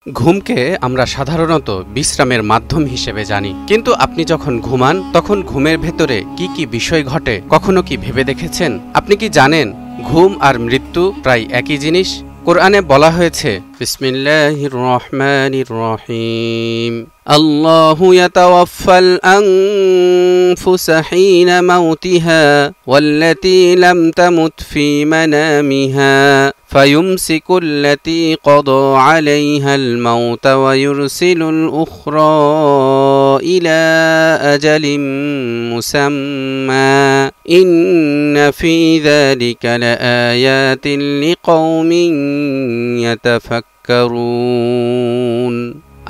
ঘুমকে আমরা সাধারণত বিশ্রামের মাধ্যম হিসেবে জানি, কিন্তু আপনি যখন ঘুমান তখন ঘুমের ভেতরে কি কি বিষয় ঘটে কখনো কি ভেবে দেখেছেন? আপনি কি জানেন ঘুম আর মৃত্যু প্রায় একই জিনিস? কোরআনে বলা হয়েছে, বিসমিল্লাহির রহমানির রহিম, আল্লাহু ইয়াতাওয়াফাল আনফুসা হিনা মাউতিহা ওয়াল্লাতী লাম তামুত ফী মানামিহা فيمسك التي قضى عليها الموت ويرسل الأخرى إلى أجل مسمى إن في ذلك لآيات لقوم يتفكرون।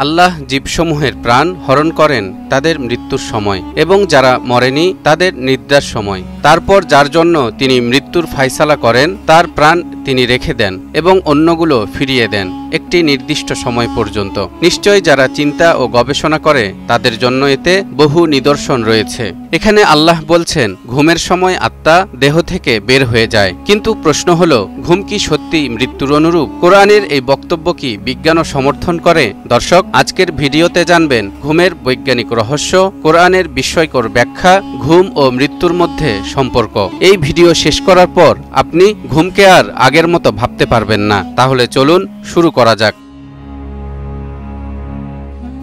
আল্লাহ জীবসমূহের প্রাণ হরণ করেন তাদের মৃত্যুর সময় এবং যারা মরেনি তাদের নিদ্রার সময়। তারপর যার জন্য তিনি মৃত্যুর ফায়সালা করেন তার প্রাণ তিনি রেখে দেন এবং অন্যগুলো ফিরিয়ে দেন একটি নির্দিষ্ট সময় পর্যন্ত। নিশ্চয় যারা চিন্তা ও গবেষণা করে তাদের জন্য এতে বহু নিদর্শন রয়েছে। এখানে আল্লাহ বলছেন ঘুমের সময় আত্মা দেহ থেকে বের হয়ে যায়, কিন্তু প্রশ্ন হলো ঘুম কি সত্যি মৃত্যুর অনুরূপ? কোরআনের এই বক্তব্য কি বিজ্ঞানও সমর্থন করে? দর্শক, আজকের ভিডিওতে জানবেন ঘুমের বৈজ্ঞানিক রহস্য, কোরআনের বিস্ময়কর ব্যাখ্যা, ঘুম ও মৃত্যুর মধ্যে সম্পর্ক। এই ভিডিও শেষ করার পর আপনি ঘুমকে আর আগের মতো ভাবতে পারবেন না। তাহলে চলুন শুরু করা যাক।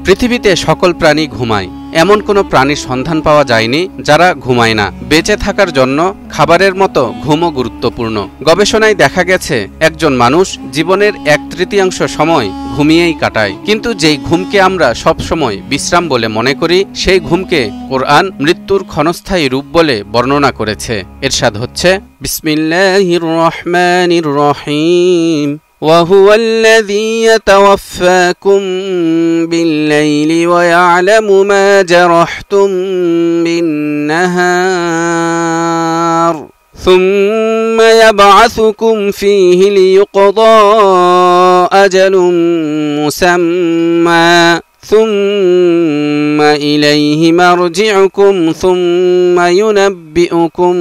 পৃথিবীতে সকল প্রাণী ঘুমায়, এমন কোনো প্রাণীর সন্ধান পাওয়া যায়নি যারা ঘুমায় না। বেঁচে থাকার জন্য খাবারের মতো ঘুমও গুরুত্বপূর্ণ। গবেষণায় দেখা গেছে একজন মানুষ জীবনের 1/3 সময় ঘুমিয়েই কাটায়, কিন্তু যেই ঘুমকে আমরা সব সময় বিশ্রাম বলে মনে করি সেই ঘুমকে কোরআন মৃত্যুর ক্ষণস্থায়ী রূপ বলে বর্ণনা করেছে। ইরশাদ হচ্ছে, বিসমিল্লাহির রহমানির রহিম, وهو الذي يتوفاكم بالليل ويعلم ما جرحتم بالنهار ثم يبعثكم فيه ليقضى أجل مسمى ثم إليه مرجعكم ثم ينبئكم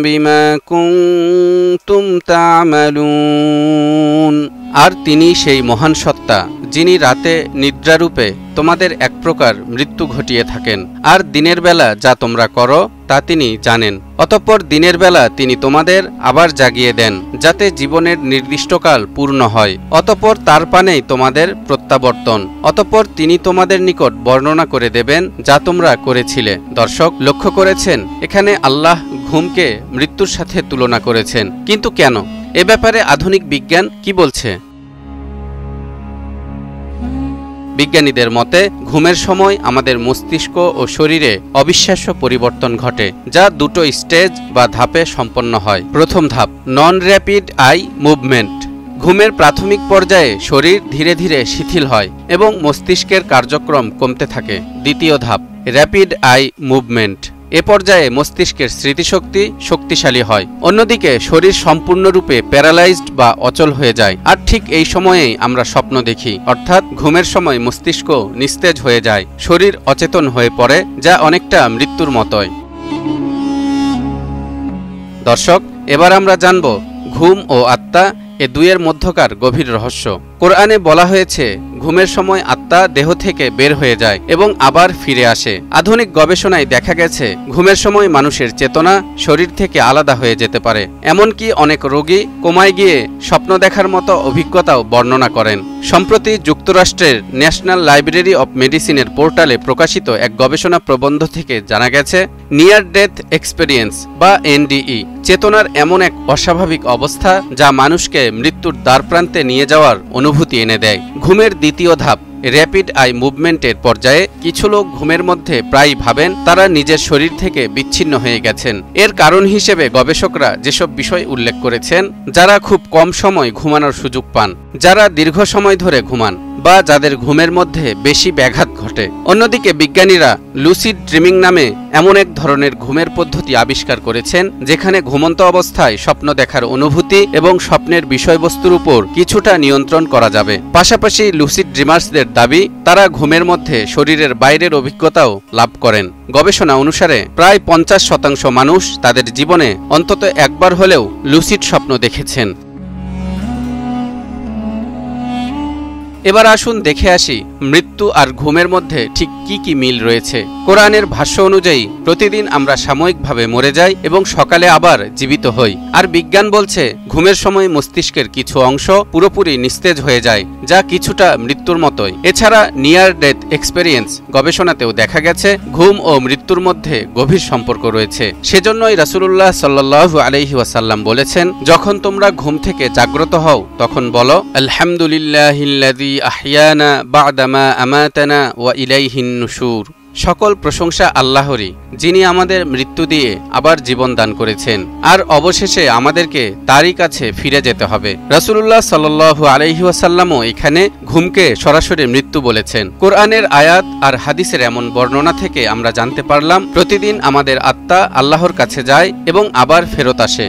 بما كنتم تعملون। আর তিনি সেই মহান সত্তা যিনি রাতে নিদ্রারূপে তোমাদের এক প্রকার মৃত্যু ঘটিয়ে থাকেন, আর দিনের বেলা যা তোমরা করো তা তিনি জানেন। অতঃপর দিনের বেলা তিনি তোমাদের আবার জাগিয়ে দেন যাতে জীবনের নির্দিষ্টকাল পূর্ণ হয়। অতঃপর তার পানেই তোমাদের প্রত্যাবর্তন। অতঃপর তিনি তোমাদের নিকট বর্ণনা করে দেবেন যা তোমরা করেছিলে। দর্শক, লক্ষ্য করেছেন এখানে আল্লাহ ঘুমকে মৃত্যুর সাথে তুলনা করেছেন, কিন্তু কেন? এ ব্যাপারে আধুনিক বিজ্ঞান কি বলছে? বিজ্ঞানীদের মতে ঘুমের সময় আমাদের মস্তিষ্ক ও শরীরে অবিশ্বাস্য পরিবর্তন ঘটে, যা দুটো স্টেজ বা ধাপে সম্পন্ন হয়। প্রথম ধাপ, নন র্যাপিড আই মুভমেন্ট। ঘুমের প্রাথমিক পর্যায়ে শরীর ধীরে ধীরে শিথিল হয় এবং মস্তিষ্কের কার্যক্রম কমতে থাকে। দ্বিতীয় ধাপ, র্যাপিড আই মুভমেন্ট। এ পর্যায়ে মস্তিষ্কের স্মৃতিশক্তি শক্তিশালী হয়, অন্যদিকে শরীর সম্পূর্ণরূপে প্যারালাইজড বা অচল হয়ে যায়। আর ঠিক এই সময়েই আমরা স্বপ্ন দেখি, অর্থাৎ ঘুমের সময় মস্তিষ্ক নিস্তেজ হয়ে যায়, শরীর অচেতন হয়ে পড়ে, যা অনেকটা মৃত্যুর মতোই। দর্শক, এবার আমরা জানব ঘুম ও আত্মা এ দুয়ের মধ্যকার গভীর রহস্য। কোরআনে বলা হয়েছে ঘুমের সময় আত্মা দেহ থেকে বের হয়ে যায় এবং আবার ফিরে আসে। আধুনিক গবেষণায় দেখা গেছে ঘুমের সময় মানুষের চেতনা শরীর থেকে আলাদা হয়ে যেতে পারে। এমনকি অনেক রোগী কোমায় গিয়ে স্বপ্ন দেখার মতো অভিজ্ঞতাও বর্ণনা করেন। সম্প্রতি যুক্তরাষ্ট্রের ন্যাশনাল লাইব্রেরি অব মেডিসিনের পোর্টালে প্রকাশিত এক গবেষণা প্রবন্ধ থেকে জানা গেছে নিয়ার ডেথ এক্সপেরিয়েন্স বা এনডিই চেতনার এমন এক অস্বাভাবিক অবস্থা যা মানুষকে মৃত্যুর দ্বারপ্রান্তে নিয়ে যাওয়ার অনুভূতি এনে দেয়। ঘুমের দ্বিতীয় ধাপ, র্যাপিড আই মুভমেন্টের পর্যায়ে কিছু লোক ঘুমের মধ্যে প্রায় ভাবেন তারা নিজের শরীর থেকে বিচ্ছিন্ন হয়ে গেছেন। এর কারণ হিসেবে গবেষকরা যেসব বিষয় উল্লেখ করেছেন, যারা খুব কম সময় ঘুমানোর সুযোগ পান, যারা দীর্ঘ সময় ধরে ঘুমান বা যাদের ঘুমের মধ্যে বেশি ব্যাঘাত ঘটে। অন্যদিকে বিজ্ঞানীরা লুসিড ড্রিমিং নামে এমন এক ধরনের ঘুমের পদ্ধতি আবিষ্কার করেছেন যেখানে ঘুমন্ত অবস্থায় স্বপ্ন দেখার অনুভূতি এবং স্বপ্নের বিষয়বস্তুর উপর কিছুটা নিয়ন্ত্রণ করা যাবে। পাশাপাশি লুসিড ড্রিমার্সদের দাবি তারা ঘুমের মধ্যে শরীরের বাইরের অভিজ্ঞতাও লাভ করেন। গবেষণা অনুসারে প্রায় 50% মানুষ তাদের জীবনে অন্তত একবার হলেও লুসিড স্বপ্ন দেখেছেন। এবার আসুন দেখে আসি মৃত্যু আর ঘুমের মধ্যে ঠিক কি কি মিল রয়েছে। কোরআনের ভাষ্য অনুযায়ী প্রতিদিন আমরা সাময়িকভাবে মরে যাই এবং সকালে আবার জীবিত হই। আর বিজ্ঞান বলছে ঘুমের সময় মস্তিষ্কের কিছু অংশ পুরোপুরি নিস্তেজ হয়ে যায়, যা কিছুটা মৃত্যুর মতোই। এছাড়া নিয়ার ডেথ এক্সপেরিয়েন্স গবেষণাতেও দেখা গেছে ঘুম ও মৃত্যুর মধ্যে গভীর সম্পর্ক রয়েছে। সেজন্যই রাসূলুল্লাহ সাল্লাল্লাহু আলাইহি ওয়াসাল্লাম বলেছেন, যখন তোমরা ঘুম থেকে জাগ্রত হও তখন বলো, আলহামদুলিল্লাহিল্লাযী আহইয়ানা বা'দামা আমাতানা ওয়া ইলাইহিন নুশুর। সকল প্রশংসা আল্লাহরই, যিনি আমাদের মৃত্যু দিয়ে আবার জীবন দান করেছেন, আর অবশেষে আমাদেরকে তারই কাছে ফিরে যেতে হবে। রাসূলুল্লাহ সাল্লাল্লাহু আলাইহি ওয়াসাল্লামও এখানে ঘুমকে সরাসরি মৃত্যু বলেছেন। কোরআনের আয়াত আর হাদিসের এমন বর্ণনা থেকে আমরা জানতে পারলাম প্রতিদিন আমাদের আত্মা আল্লাহর কাছে যায় এবং আবার ফেরত আসে।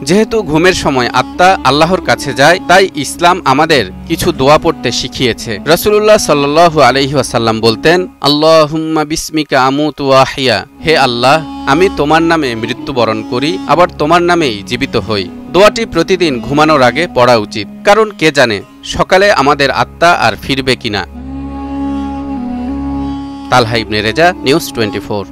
যেহেতু ঘুমের সময় আত্মা আল্লাহর কাছে যায়, তাই ইসলাম আমাদের কিছু দোয়া পড়তে শিখিয়েছে। রাসূলুল্লাহ সাল্লাল্লাহু আলাইহি ওয়াসাল্লাম বলতেন, আল্লাহুম্মা বিসমিকা আমুতু ওয়া আহইয়া। হে আল্লাহ, আমি তোমার নামে মৃত্যুবরণ করি, আবার তোমার নামেই জীবিত হই। দোয়াটি প্রতিদিন ঘুমানোর আগে পড়া উচিত, কারণ কে জানে সকালে আমাদের আত্মা আর ফিরবে কিনা। তালহা ইবনে রেজা, নিউজ 24।